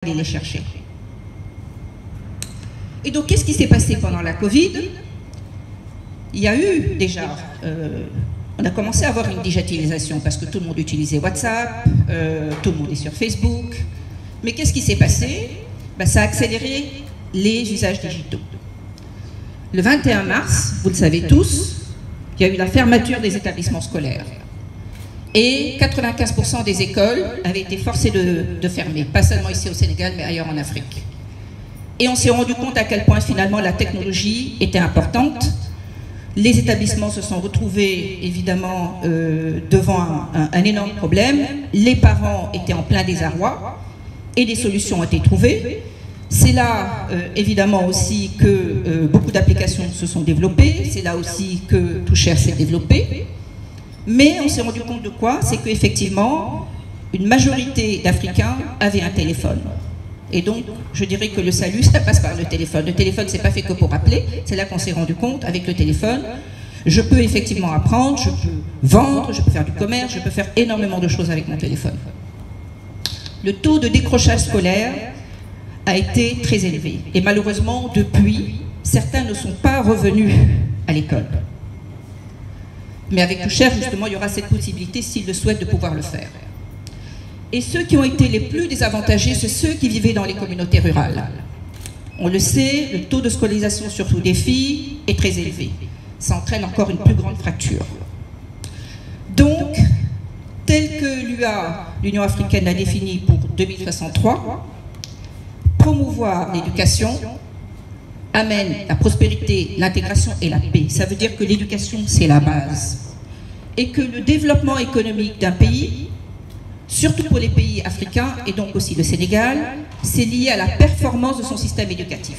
aller les chercher. Et donc, qu'est-ce qui s'est passé pendant la Covid? Il y a eu déjà, on a commencé à avoir une digitalisation parce que tout le monde utilisait WhatsApp, tout le monde est sur Facebook. Mais qu'est-ce qui s'est passé? Ça a accéléré les usages digitaux. Le 21 mars, vous le savez tous, il y a eu la fermeture des établissements scolaires. Et 95% des écoles avaient été forcées de fermer, pas seulement ici au Sénégal, mais ailleurs en Afrique. Et on s'est rendu compte à quel point finalement la technologie était importante. Les établissements se sont retrouvés évidemment devant un énorme problème. Les parents étaient en plein désarroi et des solutions ont été trouvées. C'est là évidemment aussi que beaucoup d'applications se sont développées. C'est là aussi que Toucher s'est développé. Mais on s'est rendu compte de quoi? C'est qu'effectivement, une majorité d'Africains avaient un téléphone. Et donc, je dirais que le salut, ça passe par le téléphone. Le téléphone, c'est pas fait que pour appeler. C'est là qu'on s'est rendu compte, avec le téléphone, je peux effectivement apprendre, je peux vendre, je peux faire du commerce, je peux faire énormément de choses avec mon téléphone. Le taux de décrochage scolaire a été très élevé. Et malheureusement, depuis, certains ne sont pas revenus à l'école. Mais avec Toucher, justement, il y aura cette possibilité, s'ils le souhaitent, de pouvoir le faire. Et ceux qui ont été les plus désavantagés, c'est ceux qui vivaient dans les communautés rurales. On le sait, le taux de scolarisation, surtout des filles, est très élevé. Ça entraîne encore une plus grande fracture. Donc, tel que l'Union africaine l'a défini pour 2063, promouvoir l'éducation amène la prospérité, l'intégration et la paix. Ça veut dire que l'éducation, c'est la base. Et que le développement économique d'un pays, surtout pour les pays africains et donc aussi le Sénégal, c'est lié à la performance de son système éducatif.